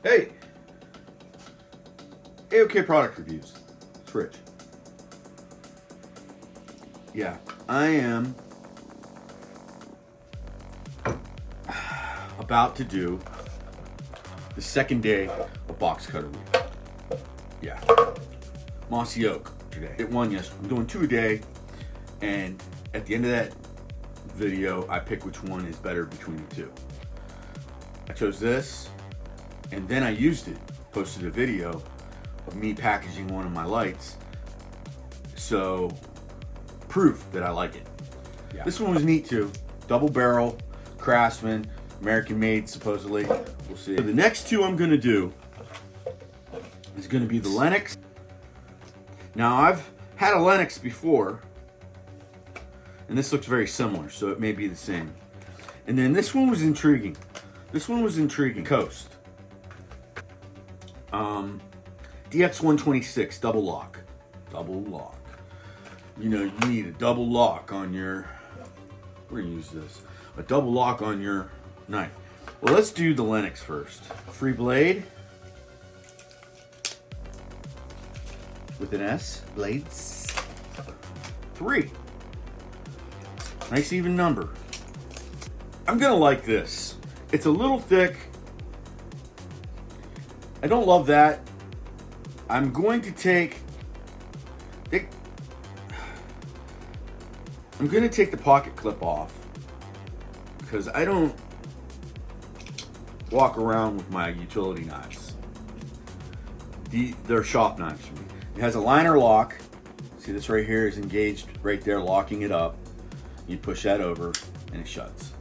Hey, AOK product reviews. It's Rich. Yeah, I am about to do the second day of box cutter week. Yeah, Mossy Oak today. Did one yesterday. I'm doing 2 a day, and at the end of that video, I pick which one is better between the two. I chose this, and then I used it. Posted a video of me packaging one of my lights, so proof that I like it. Yeah. This one was neat too. Double barrel, Craftsman, American made supposedly. We'll see. So the next two I'm gonna do is gonna be the Lennox. Now I've had a Lennox before, and this looks very similar, so it may be the same. And then this one was intriguing. Coast. DX126 double lock. You know, you need a double lock on your, we're gonna use this, a double lock on your knife. Well, let's do the Lennox first. Free blade with an S, blades 3. Nice even number. I'm gonna like this. It's a little thick. I don't love that. I'm going to take it. I'm going to take the pocket clip off because I don't walk around with my utility knives. They're shop knives for me. It has a liner lock. See, this right here is engaged right there, locking it up. You push that over and it shuts.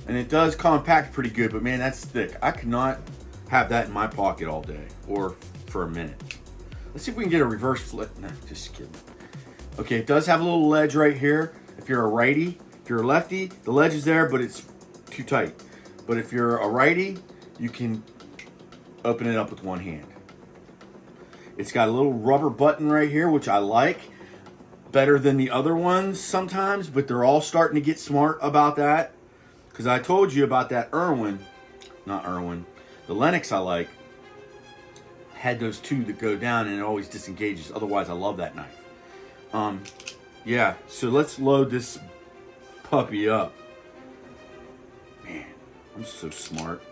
And it does compact pretty good, but man, that's thick. I could not have that in my pocket all day or for a minute. Let's see if we can get a reverse flip. No, just kidding. Okay, it does have a little ledge right here. If you're a righty, if you're a lefty, the ledge is there, but it's too tight. But if you're a righty, you can open it up with one hand. It's got a little rubber button right here, which I like better than the other ones sometimes, but they're all starting to get smart about that. Because I told you about that the Lennox I like had those two that go down and it always disengages. Otherwise, I love that knife. Yeah, so let's load this puppy up. Man, I'm so smart.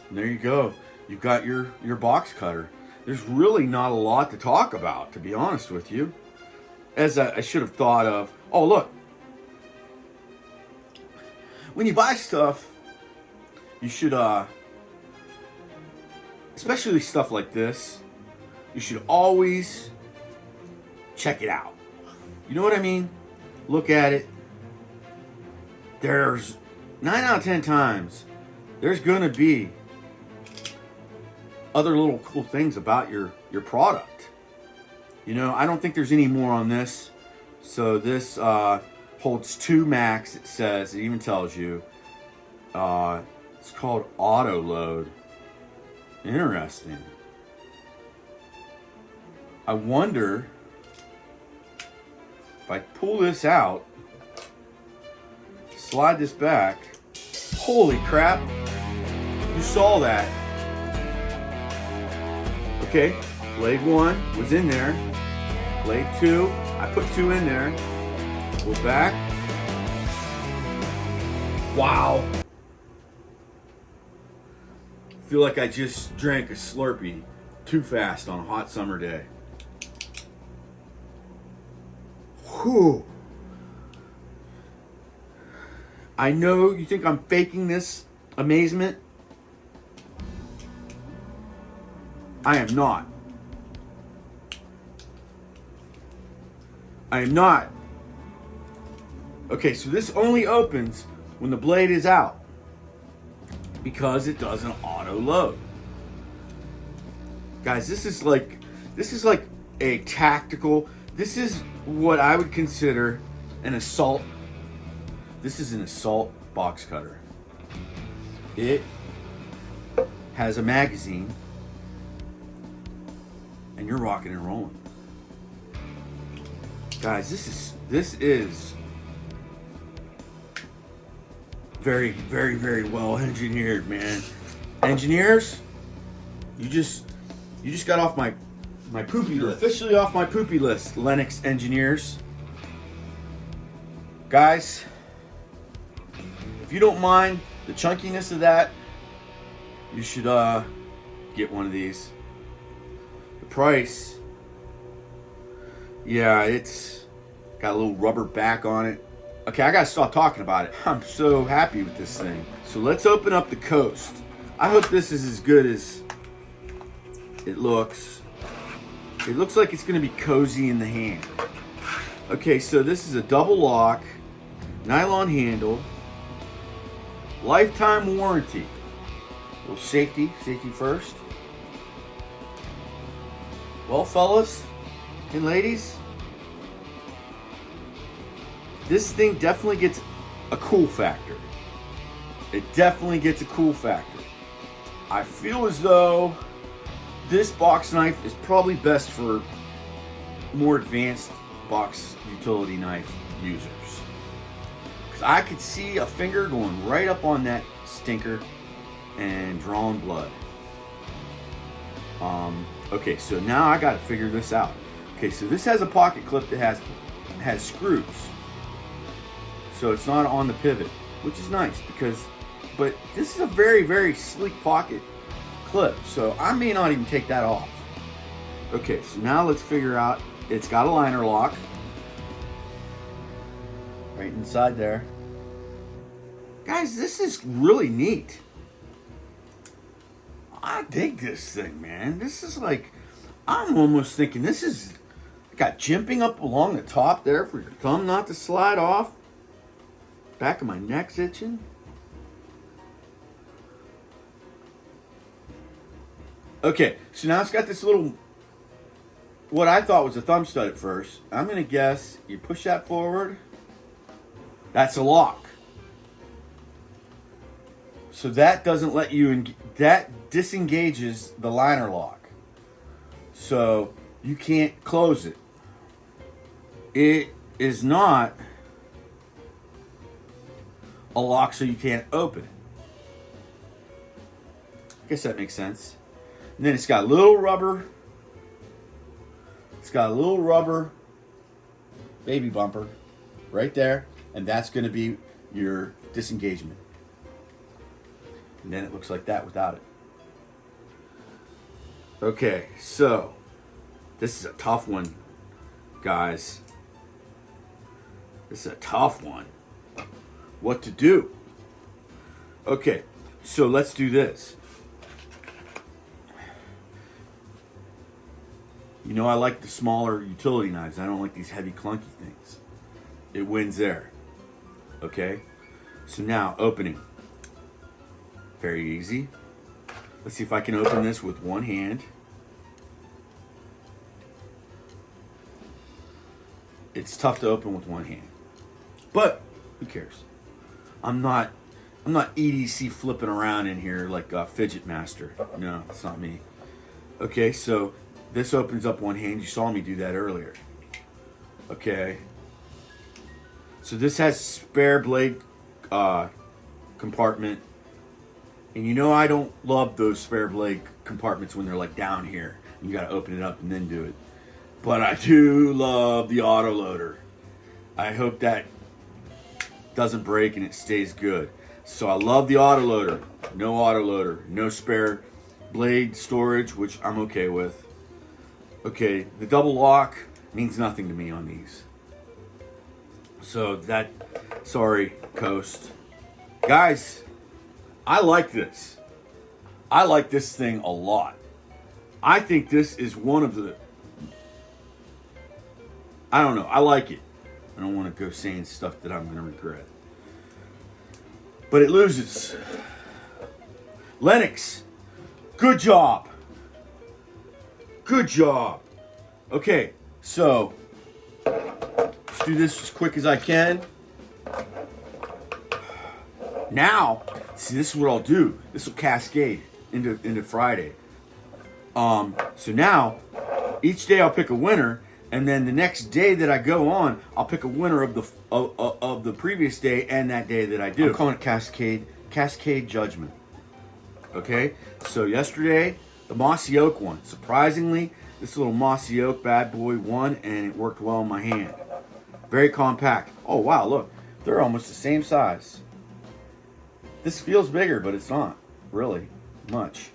And there you go. You've got your box cutter. There's really not a lot to talk about, to be honest with you. As I should have thought of. Oh, look. When you buy stuff, you should, especially stuff like this, you should always check it out. You know what I mean? Look at it. There's 9 out of 10 times, there's gonna be other little cool things about your product. You know, I don't think there's any more on this. So this, holds 2 max, it says. It even tells you. It's called auto load. Interesting. I wonder if I pull this out, slide this back. Holy crap. You saw that. Okay, blade 1 was in there. Blade 2, I put 2 in there. Go back. Wow. Feel like I just drank a Slurpee too fast on a hot summer day. Whew. I know you think I'm faking this amazement. I am not. I am not. Okay, so this only opens when the blade is out because it doesn't auto load. Guys, this is like a tactical, this is what I would consider an assault. This is an assault box cutter. It has a magazine and you're rocking and rolling. Guys, this is very, very, very well engineered, man. Engineers, you just got off my poopy list. Officially off my poopy list, Lennox engineers. Guys, if you don't mind the chunkiness of that, you should get one of these. The price, yeah, it's got a little rubber back on it. Okay, I gotta stop talking about it. I'm so happy with this thing. So let's open up the Coast. I hope this is as good as it looks. It looks like it's gonna be cozy in the hand. Okay, so this is a double lock, nylon handle, lifetime warranty. A little safety first. Well, fellas and ladies, this thing definitely gets a cool factor. It definitely gets a cool factor. I feel as though this box knife is probably best for more advanced box utility knife users. Because I could see a finger going right up on that stinker and drawing blood. Okay, so now I gotta figure this out. Okay, so this has a pocket clip that has screws. So it's not on the pivot, which is nice but this is a very, very sleek pocket clip. So I may not even take that off. Okay, so now let's figure out, it's got a liner lock right inside there. Guys, this is really neat. I dig this thing, man. This is like, I'm almost thinking this is got jimping up along the top there for your thumb not to slide off. Back of my neck's itching. Okay, so now it's got this little, what I thought was a thumb stud at first. I'm going to guess you push that forward. That's a lock. So that doesn't let you, that disengages the liner lock. So you can't close it. It is not a lock so you can't open it. I guess that makes sense. And then it's got a little rubber. It's got a little rubber baby bumper right there. And that's going to be your disengagement. And then it looks like that without it. Okay, so this is a tough one, guys. This is a tough one. What to do? Okay, so let's do this. You know, I like the smaller utility knives. I don't like these heavy, clunky things. It wins there. Okay, so now opening. Very easy. Let's see if I can open this with one hand. It's tough to open with one hand, but who cares? I'm not EDC flipping around in here like a fidget master. No, that's not me. Okay, so this opens up one hand. You saw me do that earlier. Okay. So this has spare blade compartment. And you know I don't love those spare blade compartments when they're like down here. You got to open it up and then do it. But I do love the autoloader. I hope that doesn't break and it stays good. So I love the autoloader. No autoloader. No spare blade storage, which I'm okay with. Okay, the double lock means nothing to me on these. So that, sorry, Coast. Guys, I like this. I like this thing a lot. I think this is one of the, I don't know, I like it. I don't want to go saying stuff that I'm going to regret. But it loses. Lennox, good job. Good job. Okay, so let's do this as quick as I can. Now, see, this is what I'll do. This will cascade into Friday. So now, each day I'll pick a winner, and then the next day that I go on, I'll pick a winner of the previous day and that day that I do. I'm calling it Cascade Judgment. Okay, so yesterday, the Mossy Oak one. Surprisingly, this little Mossy Oak bad boy won, and it worked well in my hand. Very compact. Oh wow, look, they're almost the same size. This feels bigger, but it's not really much.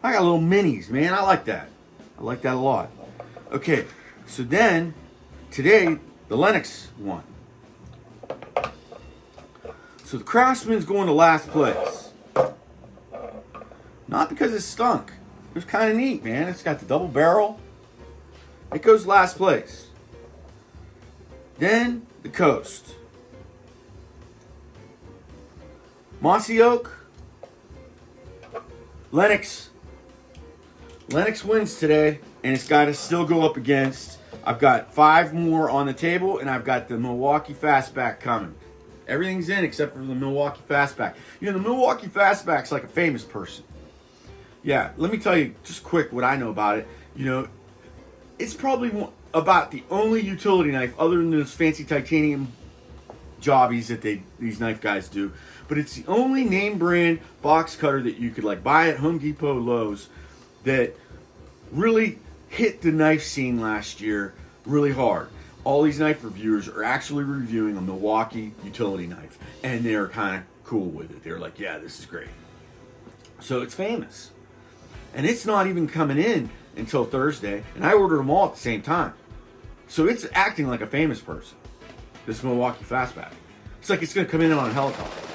I got little minis, man. I like that. I like that a lot. Okay, so then today the Lenox won. So the Craftsman's going to last place. Not because it stunk. It was kind of neat, man. It's got the double barrel. It goes last place. Then the Coast. Mossy Oak. Lenox. Lenox wins today, and it's got to still go up against. I've got 5 more on the table, and I've got the Milwaukee Fastback coming. Everything's in except for the Milwaukee Fastback. You know, the Milwaukee Fastback's like a famous person. Yeah, let me tell you just quick what I know about it. You know, it's probably about the only utility knife other than those fancy titanium jobbies that these knife guys do. But it's the only name brand box cutter that you could like buy at Home Depot, Lowe's, that really hit the knife scene last year really hard. All these knife reviewers are actually reviewing a Milwaukee utility knife, and they're kind of cool with it. They're like, yeah, this is great. So it's famous. And it's not even coming in until Thursday, and I ordered them all at the same time. So it's acting like a famous person, this Milwaukee Fastback. It's like it's going to come in on a helicopter.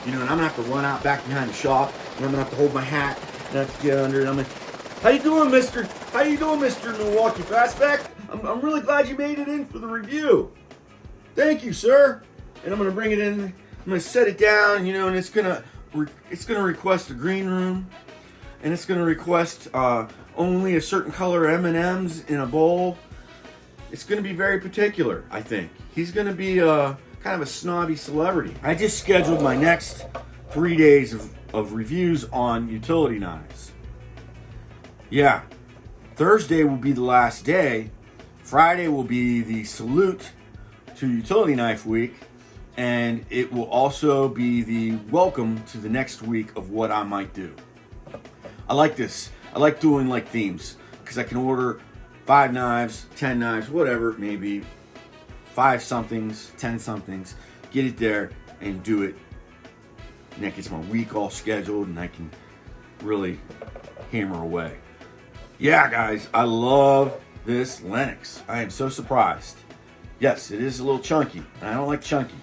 You know, and I'm going to have to run out back behind the shop, and I'm going to have to hold my hat, and I have to get under it. I'm like, how you doing, mister? How you doing, Mr. Milwaukee Fastback? I'm really glad you made it in for the review. Thank you, sir. And I'm going to bring it in. I'm going to set it down, you know, and it's going to request a green room. And it's going to request only a certain color M&Ms in a bowl. It's going to be very particular, I think. He's going to be kind of a snobby celebrity. I just scheduled my next 3 days of reviews on utility knives. Yeah, Thursday will be the last day. Friday will be the salute to Utility Knife Week. And it will also be the welcome to the next week of what I might do. I like this. I like doing like themes because I can order 5 knives, 10 knives, whatever it may be, 5 somethings, 10 somethings, get it there and do it. And that gets my week all scheduled and I can really hammer away. Yeah, guys, I love this Lenox. I am so surprised. Yes, it is a little chunky, and I don't like chunky,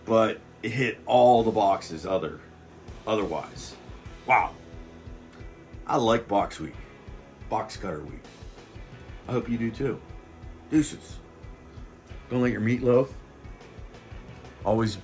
but it hit all the boxes otherwise. Wow. I like box week, box cutter week. I hope you do too. Deuces. Don't let your meatloaf always